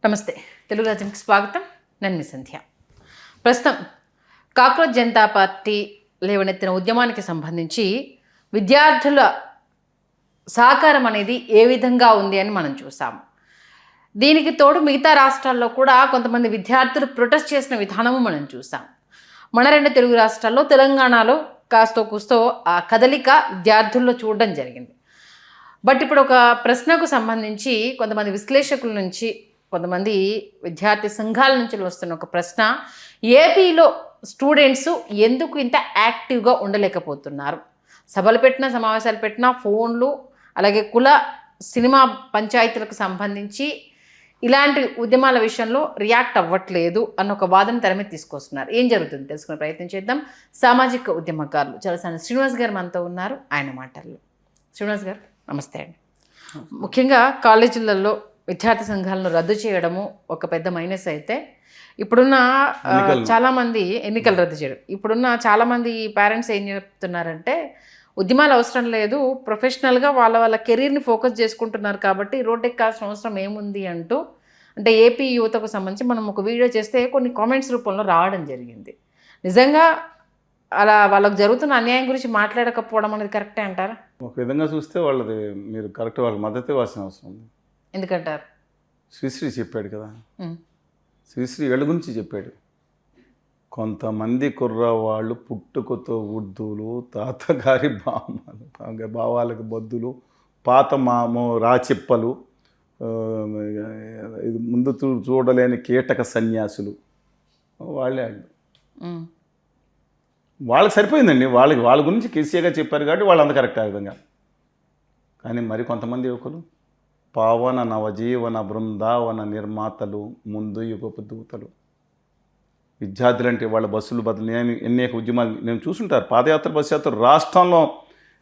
నమస్తే తెలుగు రాజ్యంకి స్వాగతం. నేను మీ సంధ్య. ప్రస్తుతం కాక్రోచ్ జనతా పార్టీ లేవనెత్తిన ఉద్యమానికి సంబంధించి విద్యార్థుల సహకారం అనేది ఏ విధంగా ఉంది అని మనం చూసాము. దీనికి తోడు మిగతా రాష్ట్రాల్లో కూడా కొంతమంది విద్యార్థులు ప్రొటెస్ట్ చేసిన విధానము మనం చూసాం. మన రెండు తెలుగు రాష్ట్రాల్లో తెలంగాణలో కాస్తో కూస్తో ఆ కదలిక విద్యార్థుల్లో చూడడం జరిగింది. బట్ ఇప్పుడు ఒక ప్రశ్నకు సంబంధించి కొంతమంది విశ్లేషకుల నుంచి, కొంతమంది విద్యార్థి సంఘాల నుంచి వస్తున్న ఒక ప్రశ్న, ఏపీలో స్టూడెంట్స్ ఎందుకు ఇంత యాక్టివ్గా ఉండలేకపోతున్నారు? సభలు పెట్టినా, సమావేశాలు పెట్టినా, ఫోన్లు, అలాగే కుల సినిమా పంచాయతీలకు సంబంధించి ఇలాంటి ఉద్యమాల విషయంలో రియాక్ట్ అవ్వట్లేదు అన్న ఒక వాదన తెర మీద తీసుకొస్తున్నారు. ఏం జరుగుతుంది తెలుసుకునే ప్రయత్నం చేద్దాం. సామాజిక ఉద్యమకారులు చలసాని శ్రీనివాస్ గారు మనతో ఉన్నారు. ఆయన మాటల్లో. శ్రీనివాస్ గారు నమస్తే అండి. ముఖ్యంగా కాలేజీలలో విద్యార్థి సంఘాలను రద్దు చేయడము ఒక పెద్ద మైనస్ అయితే, ఇప్పుడున్న చాలామంది ఎన్నికలు రద్దు చేయడం, ఇప్పుడున్న చాలామంది పేరెంట్స్ ఏం చెప్తున్నారంటే ఉద్యమాలు అవసరం లేదు, ప్రొఫెషనల్గా వాళ్ళ కెరీర్ని ఫోకస్ చేసుకుంటున్నారు కాబట్టి రోడ్డు ఎక్కాల్సిన అవసరం ఏముంది అంటూ, అంటే ఏపీ యువతకు సంబంధించి మనం ఒక వీడియో చేస్తే కొన్ని కామెంట్స్ రూపంలో రావడం జరిగింది. నిజంగా అలా వాళ్ళకు జరుగుతున్న అన్యాయం గురించి మాట్లాడకపోవడం అనేది కరెక్టే అంటారా? ఒక విధంగా చూస్తే వాళ్ళది మీరు కరెక్ట్, వాళ్ళ మద్దతు ఇవ్వాల్సిన అవసరం ఉంది. ఎందుకంటారు? శ్రీశ్రీ చెప్పాడు కదా, శ్రీశ్రీ వీళ్ళ గురించి చెప్పాడు. కొంతమంది కుర్రవాళ్ళు పుట్టుకతో ఉర్దూలు, తాతగారి భావాలకు బద్దులు, పాత రాచిప్పలు, ఇది ముందు చూడలేని కీటక సన్యాసులు, వాళ్ళే వాళ్ళకి సరిపోయిందండి. వాళ్ళ గురించి కేసీఆర్గా చెప్పారు కాబట్టి వాళ్ళు అంత కరెక్ట్ ఆ విధంగా. కానీ మరి కొంతమంది యువకులు పావన నవజీవన బృందావన నిర్మాతలు, ముందు యుగపు దూతలు, విద్యార్థులంటే వాళ్ళ బస్సులు బదులు నేను అనేక ఉద్యమాలు నేను చూసుంటారు. పాదయాత్ర, బస్సు యాత్ర రాష్ట్రంలో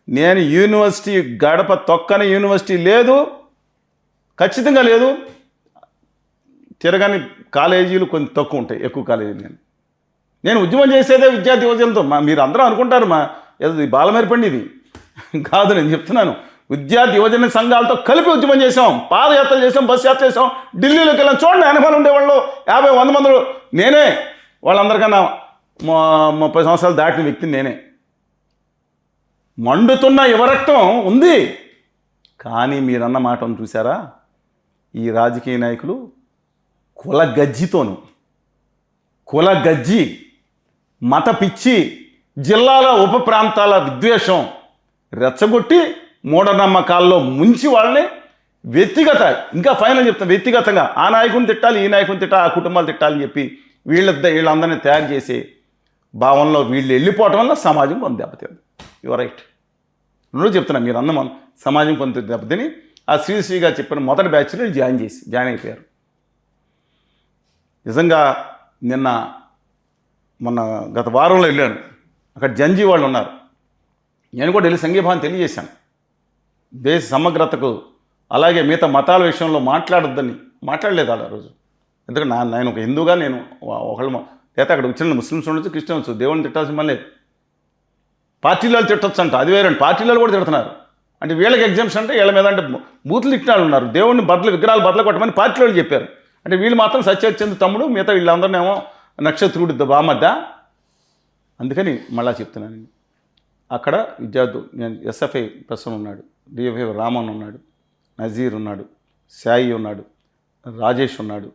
నేను యూనివర్సిటీ గడప తొక్కని యూనివర్సిటీ లేదు, ఖచ్చితంగా లేదు. తిరగని కాలేజీలు కొన్ని తక్కువ ఉంటాయి, ఎక్కువ కాలేజీలు. నేను ఉద్యమం చేసేదే విద్యార్థి యువజనతో. మీరు అందరూ అనుకుంటారు ఏదో బాలమేరపండి ఇది కాదు, నేను చెప్తున్నాను. విద్యార్థి యువజన సంఘాలతో కలిపి ఉద్యమం చేసాం, పాదయాత్రలు చేసాం, బస్సు యాత్ర చేసాం, ఢిల్లీలోకి వెళ్ళాం. చూడండి, అనుభవం ఉండేవాళ్ళు 50-100 మంది. నేనే వాళ్ళందరికన్నా 30 సంవత్సరాలు దాటిన వ్యక్తిని నేనే. మండుతున్న యువరక్తం ఉంది. కానీ మీరన్న మాటను చూసారా? ఈ రాజకీయ నాయకులు కుల గజ్జి, మత పిచ్చి, జిల్లాల ఉప ప్రాంతాల విద్వేషం రెచ్చగొట్టి మూఢనమ్మకాల్లో ముంచి వాళ్ళని ఇంకా ఫైనల్ చెప్తాను, వ్యక్తిగతంగా ఆ నాయకుని తిట్టాలి, ఈ నాయకుని తిట్టాలి, ఆ కుటుంబాలు తిట్టాలని చెప్పి వీళ్ళందరినీ తయారు చేసే భావనలో వీళ్ళు వెళ్ళిపోవటం వల్ల సమాజం కొంత దెబ్బతింది. యువర్ రైట్, నువ్వు చెప్తున్నా. మీరు అన్న సమాజం కొంత దెబ్బతిని ఆ శ్రీశ్రీగా చెప్పిన మొదటి బ్యాచ్లో జాయిన్ అయిపోయారు. నిజంగా మొన్న గత వారంలో వెళ్ళాను, అక్కడ జంజీ వాళ్ళు ఉన్నారు. నేను కూడా వెళ్ళి సంఘీభావం తెలియజేశాను. దేశ సమగ్రతకు అలాగే మిగతా మతాల విషయంలో మాట్లాడలేదు ఆ రోజు. ఎందుకంటే నేను ఒక హిందూగా నేను ఒకళ్ళు లేదా అక్కడ వచ్చిన ముస్లిమ్స్ ఉండొచ్చు, క్రిస్టియన్స్, దేవుడిని తిట్టాల్సిన మళ్ళీ పార్టీలో తిట్టొచ్చు అంట, అది వేరే. పార్టీలో కూడా తిడుతున్నారు అంటే వీళ్ళకి ఎగ్జామ్స్ అంటే వీళ్ళ మీద అంటే బూతులు తిట్టినాళ్ళు ఉన్నారు. దేవుడిని విగ్రహాలు బద్దలు కొట్టమని పార్టీలో చెప్పారు. అంటే వీళ్ళు మాత్రం సత్యచంద్ర తమ్ముడు, మిగతా వీళ్ళందరినేమో నక్షత్రుడి బామద్ద. అందుకని మళ్ళా చెప్తున్నాను, అక్కడ విద్యార్థులు, నేను ఎస్ఎఫ్ఐ ప్రసన్న ఉన్నాడు, డిఎఫ్ఐ రామన్ ఉన్నాడు, నజీర్ ఉన్నాడు, సాయి ఉన్నాడు, రాజేష్ ఉన్నాడు,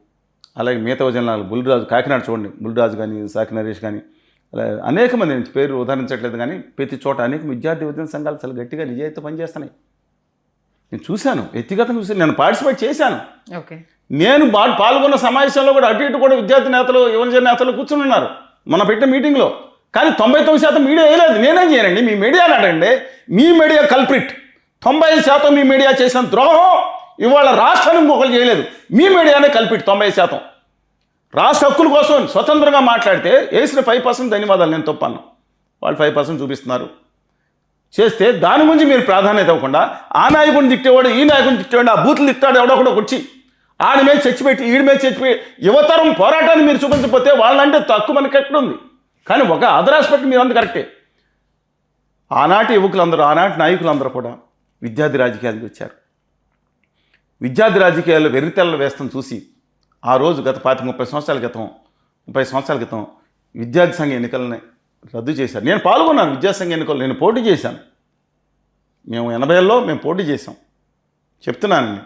అలాగే మిగతా జనాలు బుల్రాజు, కాకినాడ చూడండి, బుల్రాజు కానీ, సాకి నరేష్ కానీ, అలాగే అనేక మంది, నుంచి పేరు ఉదాహరించట్లేదు కానీ ప్రతి చోట అనేక విద్యార్థి యువజన సంఘాలు చాలా గట్టిగా నిజాయితీ పనిచేస్తున్నాయి. నేను చూశాను, వ్యక్తిగతంగా చూశాను, నేను పార్టిసిపేట్ చేశాను. ఓకే, నేను పాల్గొన్న సమావేశంలో కూడా అటు ఇటు కూడా విద్యార్థి నేతలు, యువజన నేతలు కూర్చుని ఉన్నారు మన పెట్టిన మీటింగ్లో. కానీ 99% మీడియా వేయలేదు. నేనేం చేయనండి, మీ మీడియాని అడగండి. మీ మీడియా కల్ప్రిట్. 95% మీ మీడియా చేసిన ద్రోహం ఇవాళ రాష్ట్రానికి ఇంకొకరు చేయలేదు. మీ మీడియానే కల్పిట్. 90% రాష్ట్ర హక్కుల కోసం స్వతంత్రంగా మాట్లాడితే వేసిన 5% ధన్యవాదాలు, నేను తప్పను. వాళ్ళు 5% చూపిస్తున్నారు. చేస్తే దాని గురించి మీరు ప్రాధాన్యత ఇవ్వకుండా ఆ నాయకుడిని తిట్టేవాడు, ఈ నాయకుడిని తిట్టేవాడు, ఆ బూతులు తిట్టాడు ఎవడొకడో వచ్చి ఆడి మీద చచ్చిపెట్టి ఈడి మీద చచ్చిపెట్టి యువతరం పోరాటాన్ని మీరు చూపించకపోతే వాళ్ళంటే తక్కువ మనకి ఎక్కడుంది. కానీ ఒక ఆదరాస్పెక్ట్ మీరు అంత కరెక్టే. ఆనాటి యువకులందరూ, ఆనాటి నాయకులందరూ కూడా విద్యార్థి రాజకీయాలకు వచ్చారు. విద్యార్థి రాజకీయాల్లో వెర్రితెల్ల వేస్తాం చూసి ఆ రోజు గత 30 సంవత్సరాల క్రితం 30 సంవత్సరాల క్రితం విద్యార్థి సంఘ ఎన్నికలని రద్దు చేశారు. నేను పాల్గొన్నాను విద్యార్థి సంఘ ఎన్నికలు, నేను పోటీ చేశాను. మేము 80లో మేము పోటీ చేసాం, చెప్తున్నానండి.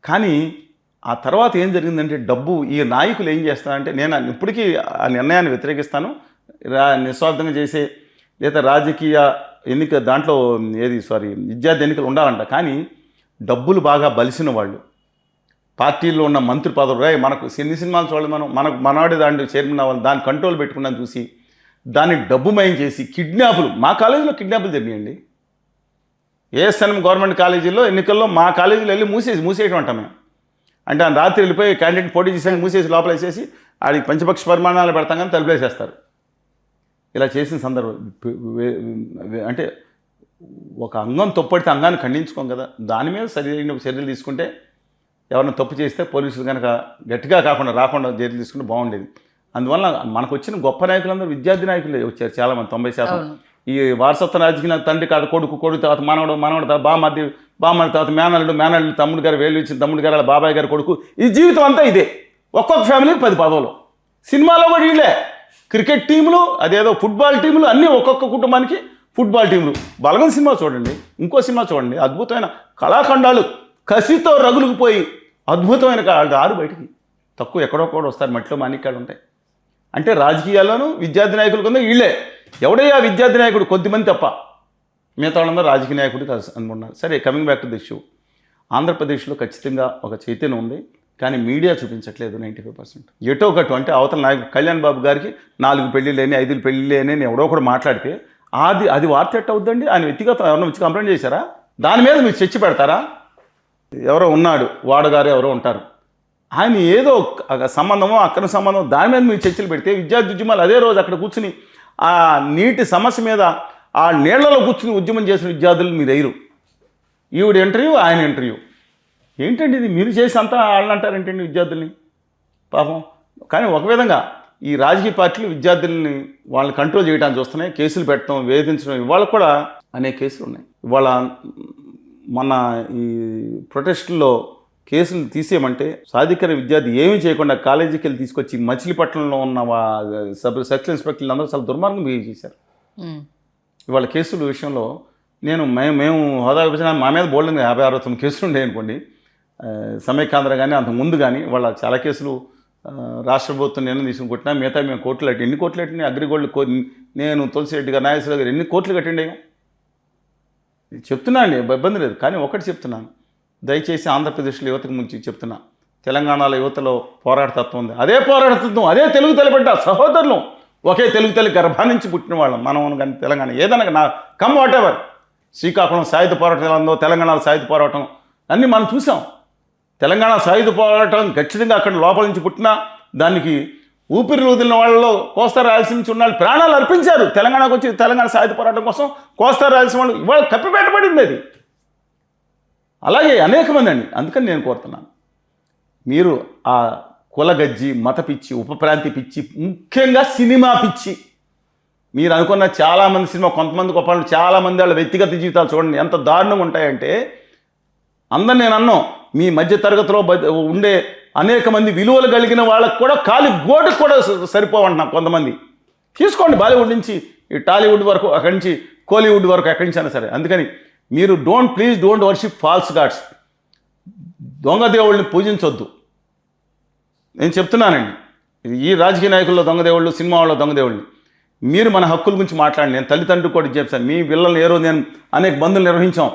కానీ ఆ తర్వాత ఏం జరిగిందంటే డబ్బు, ఈ నాయకులు ఏం చేస్తారంటే, నేను ఇప్పటికీ ఆ నిర్ణయాన్ని వ్యతిరేకిస్తాను. నిస్వార్థంగా చేసే లేదా రాజకీయ ఎన్నిక దాంట్లో విద్యార్థి ఎన్నికలు ఉండాలంట. కానీ డబ్బులు బాగా బలిసిన వాళ్ళు, పార్టీల్లో ఉన్న మంత్రి పదవులు, మనకు సినిమాలు చూడాలి, మనవాడి దాంట్లో చైర్మన్ అవ్వాలి, దాన్ని కంట్రోల్ పెట్టుకున్నాను చూసి దాన్ని డబ్బుమయం చేసి కిడ్నాపులు, మా కాలేజీలో కిడ్నాపులు జరిగాయండి. ఏఎస్ఎన్ఎం గవర్నమెంట్ కాలేజీలో ఎన్నికల్లో మా కాలేజీలో వెళ్ళి మూసేయటం అంటాం మేము. అంటే ఆయన రాత్రి వెళ్ళిపోయి క్యాండిడేట్ పోటీ చేసాక మూసేసి లోపల వేసేసి ఆడికి పంచపక్ష పరిమాణాలు పెడతాం కానీ తలుపులేసేస్తారు. ఇలా చేసిన సందర్భం అంటే ఒక అంగం తప్పడితే అంగాన్ని ఖండించుకోం కదా, దాని మీద సరైన చర్యలు తీసుకుంటే, ఎవరైనా తప్పు చేస్తే పోలీసులు కనుక గట్టిగా రాకుండా చర్యలు తీసుకుంటే బాగుండేది. అందువల్ల మనకు వచ్చిన గొప్ప నాయకులందరూ విద్యార్థి నాయకులే వచ్చారు చాలామంది, 90%. ఈ వారసత్వ రాజకీయ తండ్రి కాదు కొడుకు తర్వాత మనవడు తర్వాత బామ్మది తర్వాత మేనల్లుడు తమ్ముడు గారు వేలు ఇచ్చిన తమ్ముడు గారు బాబాయ్ గారు కొడుకు, ఈ జీవితం అంతా ఇదే. ఒక్కొక్క ఫ్యామిలీకి 10 పదవులు. సినిమాలో కూడా వీళ్ళే, క్రికెట్ టీములు, అదేదో ఫుట్బాల్ టీములు, అన్నీ ఒక్కొక్క కుటుంబానికి ఫుట్బాల్ టీములు. బలగం సినిమా చూడండి, ఇంకో సినిమా చూడండి, అద్భుతమైన కళాఖండాలు కసితో రగులుకుపోయి అద్భుతమైన ఆరు బయటికి తక్కువ ఎక్కడో కూడా వస్తారు, మట్టిలో మాణిక్యాలు ఉంటాయి. అంటే రాజకీయాల్లోనూ విద్యార్థి నాయకులు కింద వీళ్ళే. ఎవడయ్యా విద్యార్థి నాయకుడు? కొద్దిమంది తప్ప, మిగతా వాళ్ళందరూ రాజకీయ నాయకుడు అనుకున్నారు. సరే, coming back to the issue. ఆంధ్రప్రదేశ్లో ఖచ్చితంగా ఒక చైతన్యం ఉంది, కానీ మీడియా చూపించట్లేదు 95%. ఎటో ఒకటి అంటే అవతల నాయకుడు కళ్యాణ్ బాబు గారికి 4 పెళ్ళిళ్ళని 5 పెళ్ళిళ్ళని ఎవడో కూడా మాట్లాడితే అది వార్త ఎట్ట అవుద్దండి? ఆయన వ్యక్తిగతం ఎవరైనా వచ్చి కంప్లైంట్ చేశారా? దాని మీద మీరు చర్చ పెడతారా? ఎవరో ఉన్నాడు, వాడగారు ఎవరో ఉంటారు, ఆయన ఏదో సంబంధమో అక్రమ సంబంధం, దాని మీద మీరు చర్చలు పెడితే విద్యార్థి ఉద్యమాలు అదే రోజు అక్కడ కూర్చుని ఆ నీటి సమస్య మీద ఆ నీళ్లలో కూర్చుని ఉద్యమం చేసిన విద్యార్థులు మీరు ఎయ్యరు. ఈవిడ ఇంటర్వ్యూ, ఆయన ఇంటర్వ్యూ. ఏంటండి ఇది? మీరు చేసి అంతా వాళ్ళని అంటారేంటండి విద్యార్థుల్ని? పాపం. కానీ ఒక విధంగా ఈ రాజకీయ పార్టీలు విద్యార్థుల్ని వాళ్ళని కంట్రోల్ చేయడానికి చూస్తున్నాయి, కేసులు పెట్టడం, వేధించడం. ఇవాళ కూడా అనేక కేసులు ఉన్నాయి. ఇవాళ మన ఈ ప్రొటెస్టుల్లో కేసులు తీసేయమంటే సాధికార విద్యార్థి ఏమీ చేయకుండా కాలేజీకి వెళ్ళి తీసుకొచ్చి మచిలీపట్నంలో ఉన్న సెక్షన్ ఇన్స్పెక్టర్లు అందరూ చాలా దుర్మార్గం బిహేవ్ చేశారు. ఇవాళ కేసుల విషయంలో మేము హోదా విభజన మా మీద బోల్డ్ 50-60 కేసులు ఉండేవి అనుకోండి. సమైకాంధ్ర కానీ అంతకు ముందు కానీ వాళ్ళ చాలా కేసులు రాష్ట్ర ప్రభుత్వం నిర్ణయం తీసుకుని కొట్టినా మిగతా మేము కోర్టులు కట్టి ఎన్ని కోట్లు కట్టినాయి? అగ్రిగోల్డ్ నేను తులసిరెడ్డి గారు, నాగేశ్వర గారు ఎన్ని కోట్లు కట్టండి? చెప్తున్నాను, ఇబ్బంది లేదు. కానీ ఒకటి చెప్తున్నాను, దయచేసి ఆంధ్రప్రదేశ్లో యువతకు ముంచి చెప్తున్నా, తెలంగాణలో యువతలో పోరాటతత్వం ఉంది. అదే పోరాటతత్వం, అదే తెలుగు తల్లిబిడ్డ సహోదరులు, ఒకే తెలుగు తల్లి గర్భా నుంచి పుట్టిన వాళ్ళం మనం. కానీ తెలంగాణ ఏదైనా కమ్ వాట్ ఎవర్, శ్రీకాకుళం సాయుధ పోరాటం ఎలా ఉందో తెలంగాణలో సాయుధ పోరాటం అన్నీ మనం చూసాం. తెలంగాణ సాయుధ పోరాటం ఖచ్చితంగా అక్కడ లోపల నుంచి పుట్టినా దానికి ఊపిరి వదిలిన వాళ్ళలో కోస్తా రాయలసీమ నుంచి ఉన్న ప్రాణాలు అర్పించారు. తెలంగాణకు వచ్చి తెలంగాణ సాయుధ పోరాటం కోసం కోస్తా రాయలసీమ వాళ్ళు ఇవాళ కప్పిపెట్టబడింది అది. అలాగే అనేక మంది అండి. అందుకని నేను కోరుతున్నాను, మీరు ఆ కులగజ్జి, మత పిచ్చి, ఉపప్రాంతి పిచ్చి, ముఖ్యంగా సినిమా పిచ్చి, మీరు అనుకున్న చాలామంది సినిమా, కొంతమంది గొప్ప చాలామంది వాళ్ళ వ్యక్తిగత జీవితాలు చూడండి ఎంత దారుణంగా ఉంటాయంటే, అందరు నేను అన్నాం, మీ మధ్య తరగతిలో ఉండే అనేక మంది విలువలు కలిగిన వాళ్ళకు కూడా కాలి గోటుకు కూడా సరిపోవంటున్నాం కొంతమంది. తీసుకోండి, బాలీవుడ్ నుంచి ఈ టాలీవుడ్ వరకు, అక్కడి నుంచి కోలీవుడ్ వరకు, ఎక్కడి నుంచి అయినా సరే. అందుకని మీరు please don't worship falls God's. దొంగ దేవుళ్ళని పూజించొద్దు. నేను చెప్తున్నానండి, ఈ రాజకీయ నాయకుల్లో దొంగ దేవుళ్ళు, సినిమా వాళ్ళ దొంగ దేవుళ్ళని. మీరు మన హక్కుల గురించి మాట్లాడండి. నేను తల్లిదండ్రులు కూడా చెప్తాను, మీ పిల్లల్ని ఏ రోజు నేను అనేక బంధులు నిర్వహించాం.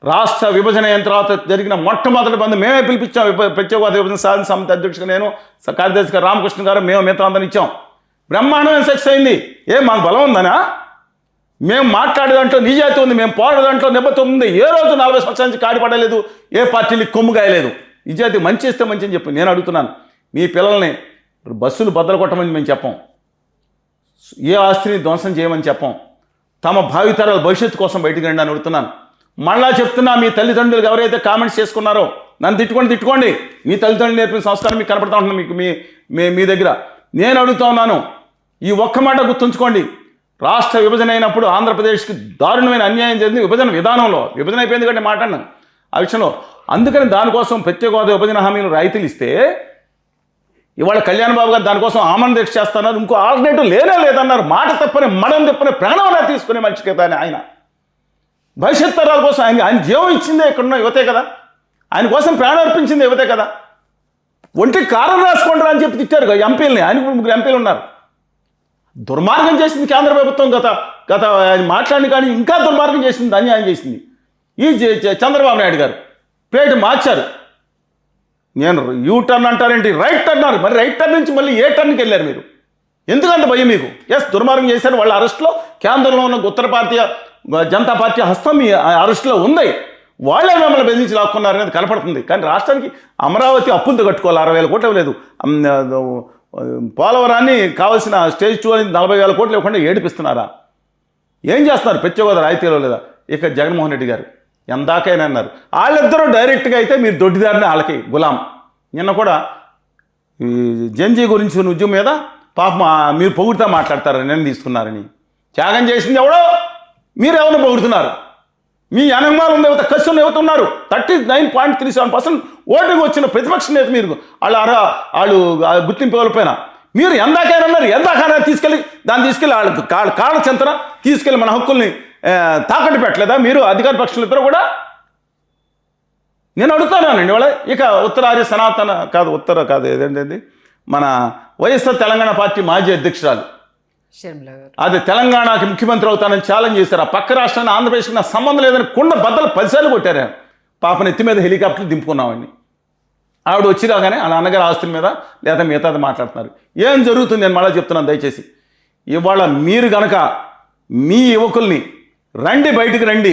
రాష్ట్ర విభజన అయిన తర్వాత జరిగిన మొట్టమొదటి బంధు మేమే పిలిపించాం. ప్రత్యేకవాద విభజన సాధన సమితి అధ్యక్షుడిగా నేను, కార్యదర్శిగా రామకృష్ణ గారు, మేము మిగతా అందరం ఇచ్చాం. బ్రహ్మాండమైన సక్సెస్ అయింది. మాకు బలం ఉందనా? మేము మాట్లాడే దాంట్లో నిజాయితీ ఉంది, మేము పోరాడే దాంట్లో నిబద్ధత ఉంది. ఏ రోజు 40 సంవత్సరాల నుంచి కాడిపడలేదు, ఏ పార్టీలకు కొమ్ము గాయలేదు. నిజాయితీ మంచి చేస్తే మంచి అని చెప్పి నేను అడుగుతున్నాను. మీ పిల్లల్ని బస్సులు బద్దలు కొట్టమని మేము చెప్పం, ఏ ఆస్తిని ధ్వంసం చేయమని చెప్పం. తమ భావితరాల భవిష్యత్తు కోసం బయటికి రండి అని అడుగుతున్నాను. మళ్ళా చెప్తున్నా, మీ తల్లిదండ్రులు ఎవరైతే కామెంట్స్ చేసుకున్నారో నన్ను తిట్టుకోండి. మీ తల్లిదండ్రులు నేర్పిన సంస్కారం మీకు కనపడతా ఉంటుంది మీకు మీ దగ్గర. నేను అడుగుతా ఉన్నాను, ఈ ఒక్క మాట గుర్తుంచుకోండి. రాష్ట్ర విభజన అయినప్పుడు ఆంధ్రప్రదేశ్కి దారుణమైన అన్యాయం జరిగింది. విభజన విధానంలో విభజన అయిపోయింది కంటే మాట్లాడినాను ఆ విషయంలో. అందుకని దానికోసం ప్రత్యేక హోదా విభజన హామీలు రాయితీలు ఇస్తే ఇవాళ కళ్యాణ్ బాబు గారు దానికోసం ఆమరణ దీక్ష చేస్తున్నారు. ఇంకో ఆల్టర్నేటివ్ లేదన్నారు. మాట తప్పని మడం తప్పని ప్రాణం తీసుకునే మనిషి కదా ఆయన. భవిష్యత్ తరాల కోసం ఆయన జీవం ఇచ్చిందే ఇక్కడున్న యువతే కదా, ఆయన కోసం ప్రాణం అర్పించింది యువతే కదా. ఒంటికి కారం రాసుకుంటారా అని చెప్పి తిట్టారు ఎంపీలని. ఆయనకు 3 ఎంపీలు ఉన్నారు. దుర్మార్గం చేసింది కేంద్ర ప్రభుత్వం. గత ఆయన మాట్లాడిన కానీ ఇంకా దుర్మార్గం చేసింది, అన్యాయం చేసింది ఈ చంద్రబాబు నాయుడు గారు. ప్లేట్ మార్చారు. నేను యూ టర్న్ అంటారేంటి, రైట్ టర్న్ అన్నారు. మరి రైట్ టర్న్ నుంచి మళ్ళీ ఏ టర్న్కి వెళ్ళారు మీరు? ఎందుకంత భయం మీకు? దుర్మార్గం చేశారు. వాళ్ళ అరెస్ట్లో కేంద్రంలో ఉన్న ఉత్తర భారతీయ జనతా పార్టీ హస్తం మీ అరెస్ట్లో ఉంది. వాళ్ళే మిమ్మల్ని బెదిరించి లాక్కున్నారు అనేది కనపడుతుంది. కానీ రాష్ట్రానికి అమరావతి అప్పులతో కట్టుకోవాలి. 60,000 కోట్లు ఇవ్వలేదు. పోలవరాన్ని కావాల్సిన స్టేజ్ 2 అని 40,000 కోట్లు ఇవ్వకుండా ఏడిపిస్తున్నారా? ఏం చేస్తున్నారు? పెచ్చగోదా రాయితీలో లేదా? ఇక జగన్మోహన్ రెడ్డి గారు ఎందాకైనా అన్నారు. వాళ్ళిద్దరూ డైరెక్ట్గా అయితే మీరు దొడ్డిదారిని వాళ్ళకి గులాం. నిన్న కూడా ఈ జంజీ గురించి ఉద్యమం మీద పాపం మీరు పొగుడుతా మాట్లాడతారు, నేను తీసుకున్నారని. త్యాగం చేసింది ఎవడో, మీరు ఎవరిని పొగుడుతున్నారు? మీ అనమాలు ఉన్న యువత, కష్టం యువత ఉన్నారు. 39.37% ఓటింగ్ వచ్చిన ప్రతిపక్ష నేత మీరు. వాళ్ళు గుర్తింపు కోల్పోయినా మీరు ఎందాకైనా అన్నారు. ఎందాకైనా దాన్ని తీసుకెళ్ళి వాళ్ళకి కాళ్ళ చెంతన తీసుకెళ్ళి మన హక్కుల్ని తాకట్టు పెట్టలేదా మీరు? అధికార పక్షులు ఇద్దరు కూడా. నేను అడుగుతానండి వాళ్ళ. ఇక ఉత్తరాది సనాతన కాదు ఏదండి మన వైఎస్ఆర్ తెలంగాణ పార్టీ మాజీ అధ్యక్షురాలు అది తెలంగాణకి ముఖ్యమంత్రి అవుతానని ఛాలెంజ్ చేశారు. ఆ పక్క రాష్ట్రాన్ని ఆంధ్రప్రదేశ్కి నాకు సంబంధం లేదని కుండ బద్దలు 10 సార్లు కొట్టారు. పాపను ఎత్తి మీద హెలికాప్టర్లు దింపుకున్నామండి. ఆవిడ వచ్చి రాగానే వాళ్ళ అన్నగారి ఆస్తుల మీద లేదా మిగతాది మాట్లాడుతున్నారు. ఏం జరుగుతుంది? నేను మళ్ళీ చెప్తున్నాను దయచేసి. ఇవాళ మీరు గనక మీ యువకుల్ని రండి, బయటికి రండి,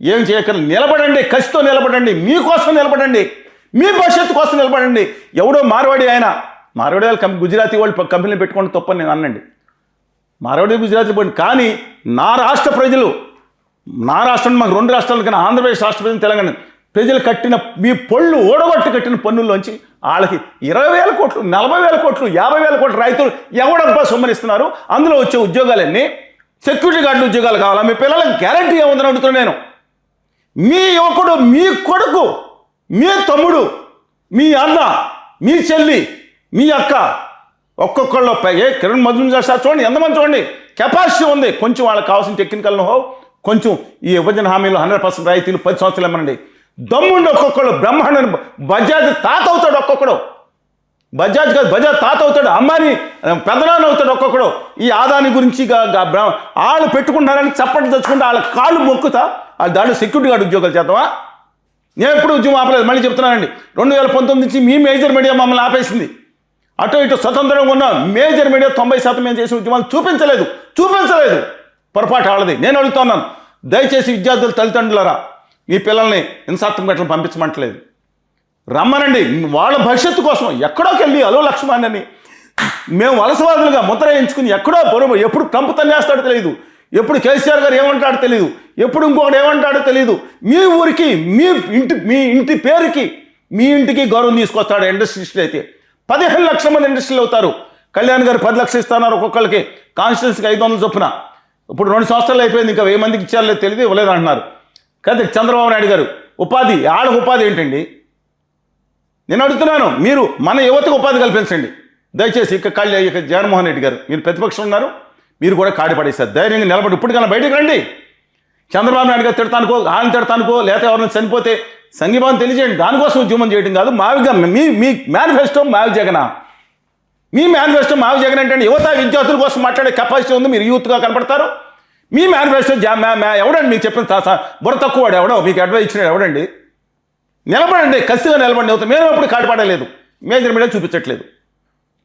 ఏం చేయకరు, నిలబడండి, కసితో నిలబడండి, మీకోసం నిలబడండి, మీ భవిష్యత్తు కోసం నిలబడండి. ఎవడో మార్వాడి వాళ్ళు గుజరాతీ వాళ్ళు కంపెనీలు పెట్టుకోండి తప్పని నేను అనండి. మార్వాడి గుజరాతీ పోండి. కానీ నా రాష్ట్ర ప్రజలు, నా రాష్ట్రం మాకు 2 రాష్ట్రాల కన్నా ఆంధ్రప్రదేశ్ రాష్ట్ర ప్రజలు, తెలంగాణ ప్రజలు కట్టిన మీ పళ్ళు ఓడగొట్టి కట్టిన పన్నుల్లోంచి వాళ్ళకి 20,000 కోట్లు, 40,000 కోట్లు, 50,000 కోట్లు రైతులు ఎవడబ్బా సొమ్మనిస్తున్నారు. అందులో వచ్చే ఉద్యోగాలన్నీ సెక్యూరిటీ గార్డుల ఉద్యోగాలు కావాలా? మీ పిల్లలకు గ్యారంటీ ఏముందని అడుగుతున్నాను నేను. మీ యువకుడు, మీ కొడుకు, మీ తమ్ముడు, మీ అన్న, మీ చెల్లి, మీ అక్క ఒక్కొక్కళ్ళు కిరణ్ మజుందార్ సార్ చూడండి, ఎంతమంది చూడండి, కెపాసిటీ ఉంది. కొంచెం వాళ్ళకి కావాల్సిన టెక్నికల్ నో, కొంచెం ఈ విభజన హామీలు 100% రాయితీలు 10 సంవత్సరాలు ఇవ్వనండి. దమ్ముండి ఒక్కొక్కడు బ్రహ్మాండ బజాజ్ తాత అవుతాడు. ఒక్కొక్కడు బజాజ్ కాదు, బజాజ్ తాత అవుతాడు. అమ్మాని పెదనాన్న అవుతాడు. ఒక్కొక్కడు ఈ ఆదాని గురించి వాళ్ళు పెట్టుకుంటారని చప్పట్లు తెచ్చుకుంటే వాళ్ళ కాళ్ళు మొక్కుతా వాళ్ళు దాంట్లో సెక్యూరిటీ గార్డు ఉద్యోగాలు చేద్దామా? నేను ఎప్పుడు ఉద్యమం ఆపలేదు. మళ్ళీ చెప్తున్నానండి, 2019 నుంచి మీ మేజర్ మీడియా మమ్మల్ని ఆపేసింది. అటు ఇటు స్వతంత్రంగా ఉన్న మేజర్ మీడియా 90% మేము చేసిన ఉద్యమాలు చూపించలేదు. పొరపాటు వాళ్ళది. నేను అడుగుతున్నాను, దయచేసి విద్యార్థుల తల్లిదండ్రులారా, మీ పిల్లల్ని హింసాత్మక ఘటనలు పంపించమంటలేదు, రమ్మనండి. వాళ్ళ భవిష్యత్తు కోసం ఎక్కడోకి వెళ్ళి అలో లక్ష్మాన్ని మేము వలసవాదులుగా ముద్ర వేయించుకుని ఎక్కడో ఎప్పుడు ట్రంప్ తన్నేస్తాడో తెలియదు, ఎప్పుడు కేసీఆర్ గారు ఏమంటాడో తెలియదు, ఎప్పుడు ఇంకొకటి ఏమంటాడో తెలియదు. మీ ఊరికి, మీ ఇంటి పేరుకి, మీ ఇంటికి గౌరవం తీసుకొస్తాడు ఇండస్ట్రియలిస్ట్ అయితే. 15 లక్షల మంది ఇండస్ట్రీలు అవుతారు. కళ్యాణ్ గారు 10 లక్షలు ఇస్తున్నారు ఒక్కొక్కరికి, కాన్స్టిట్యూన్సీకి 500 చొప్పున. ఇప్పుడు 2 సంవత్సరాలు అయిపోయింది, ఇంకా 1000 మందికి ఇచ్చారో తెలియదు, ఇవ్వలేదు అంటున్నారు. కానీ చంద్రబాబు నాయుడు గారు ఉపాధి, ఉపాధి ఏంటండి? నేను అడుగుతున్నాను, మీరు మన యువతకు ఉపాధి కల్పించండి దయచేసి. ఇక జగన్మోహన్ రెడ్డి గారు, మీరు ప్రతిపక్షం ఉన్నారు, మీరు కూడా కాడి పడేస్తారు. ధైర్యంగా నిలబడి ఇప్పటికన్నా బయటికి రండి. చంద్రబాబు నాయుడు గారు తిడతానుకో, ఆయన తిడతానుకో, లేకపోతే ఎవరైనా చనిపోతే సంఘీభావం తెలియజేయండి. దానికోసం ఉద్యమం చేయడం కాదు. మీ మేనిఫెస్టో మావి జగన్, మీ మేనిఫెస్టో మావి జగన్ ఏంటంటే యువత విద్యార్థుల కోసం మాట్లాడే కెపాసిటీ ఉంది. మీరు యూత్గా కనపడతారు. మీ మేనిఫెస్టో ఎవడండి మీకు చెప్పిన బుర్ర తక్కువ వాడు ఎవడో మీకు అడ్వైస్ ఇచ్చినాడు ఎవడండి? నిలబడండి, కసిగా నిలబడి అవుతాం. మేము ఎప్పుడు కాడిపడలేదు, మేజర్ మీడియా చూపించట్లేదు.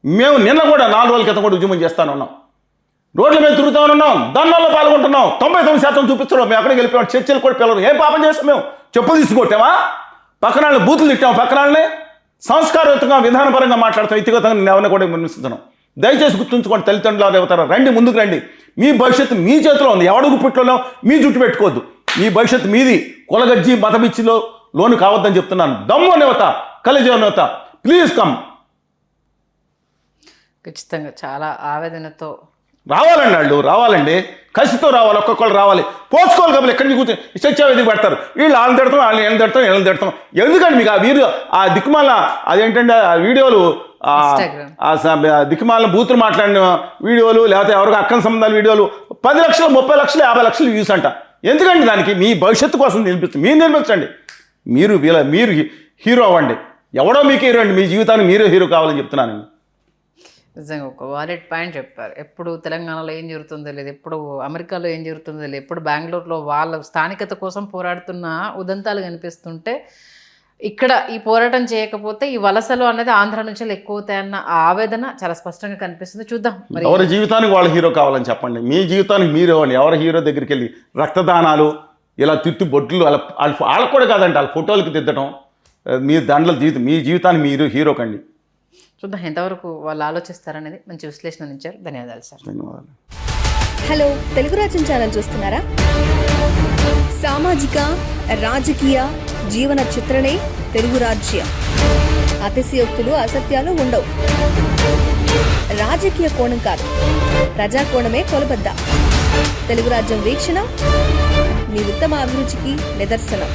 మేము నిన్న కూడా 4 రోజుల క్రితం కూడా ఉద్యమం చేస్తానున్నాం, రోడ్ల మీద తిరుగుతామనున్నాం, దండాల్లో పాల్గొంటున్నాం. 99% చూపించడం. మేము ఎక్కడికి వెళ్ళిపోయాం, చర్చలు కూడా పిల్లలు. ఏం పాపం చేస్తాం? మేము చెప్పులు తీసుకొట్టామా? పక్కన బూతులు తిట్టాము, పక్కనే సంస్కారయుతంగా విధానపరంగా మాట్లాడతాం, వ్యక్తిగతంగా ఎవరిని కూడా విమర్శించడం. దయచేసి గుర్తుంచుకోండి తల్లిదండ్రులు అవుతారా, రండి, ముందుకు రండి. మీ భవిష్యత్తు మీ చేతిలో ఉంది. ఎవడుగు పుట్టిలో మీ జుట్టు పెట్టుకోవద్దు. మీ భవిష్యత్తు మీది. కొలగజ్జి మతపిచ్చిలో లోను కావద్దని చెప్తున్నాను. దమ్ము నేవత, కలిజేవత, ప్లీజ్ కమ్. ఖచ్చితంగా చాలా ఆవేదనతో రావాలండి, వాళ్ళు రావాలండి, కసితో రావాలి, ఒక్కొక్కరు రావాలి. పోసుకోవాలి కాబట్టి ఎక్కడి నుంచి కూర్చొని చర్చా ఎదుగు పెడతారు. వీళ్ళు వాళ్ళని తిడతాం, వాళ్ళని ఏళ్ళని తిడతాం, వీళ్ళని తిడతాం. ఎందుకండి మీకు ఆ దిక్కుమాల అదేంటంటే ఆ వీడియోలు దిక్కుమాలిన బూతులు మాట్లాడిన వీడియోలు, లేకపోతే ఎవరికి అక్కన సంబంధాల వీడియోలు 10 లక్షలు, 30 లక్షలు, 50 లక్షలు వ్యూస్ అంట. ఎందుకండి? దానికి మీ భవిష్యత్తు కోసం నిర్మిస్తుంది. మీరు నిర్మించండి. మీరు హీరో అవ్వండి. ఎవడో మీకు హీరో అండి. మీ జీవితానికి మీరే హీరో కావాలని చెప్తున్నాను. నిజంగా ఒక వాలెట్ పాయింట్ చెప్పారు. ఎప్పుడు తెలంగాణలో ఏం జరుగుతుందో లేదు, ఎప్పుడు అమెరికాలో ఏం జరుగుతుందో లేదు, ఎప్పుడు బెంగళూరులో వాళ్ళ స్థానికత కోసం పోరాడుతున్న ఉదంతాలు కనిపిస్తుంటే, ఇక్కడ ఈ పోరాటం చేయకపోతే ఈ వలసలు అనేది ఆంధ్ర నుంచి ఎక్కువ అవుతాయన్న ఆవేదన చాలా స్పష్టంగా కనిపిస్తుంది. చూద్దాం మరి ఎవరి జీవితానికి వాళ్ళ హీరో కావాలని చెప్పండి. మీ జీవితానికి మీరు ఇవ్వండి. ఎవరి హీరో దగ్గరికి వెళ్ళి రక్తదానాలు ఇలా తిట్టు బొట్లు వాళ్ళకు కూడా కాదండి, వాళ్ళ ఫోటోలకి దిద్దడం, మీ దండల జీవితం, మీ జీవితానికి మీరు హీరో కండి. చూద్దాం ఎంతవరకు వాళ్ళు ఆలోచిస్తారనేది. మంచి విశ్లేషణ ఇచ్చారు. ధన్యవాదాలు సార్. ధన్యవాదాలు. హలో, తెలుగు రాజ్యం ఛానల్ చూస్తున్నారా? సామాజిక, రాజకీయ, జీవన చిత్రణే తెలుగు రాజ్యం. అతిశయోక్తులు, అసత్యాలు ఉండవు. రాజకీయ కోణం కాదు, ప్రజా కోణమే కొలబద్ద. తెలుగు రాజ్యం వీక్షణ మీ ఉత్తమ అభిరుచికి నిదర్శనం.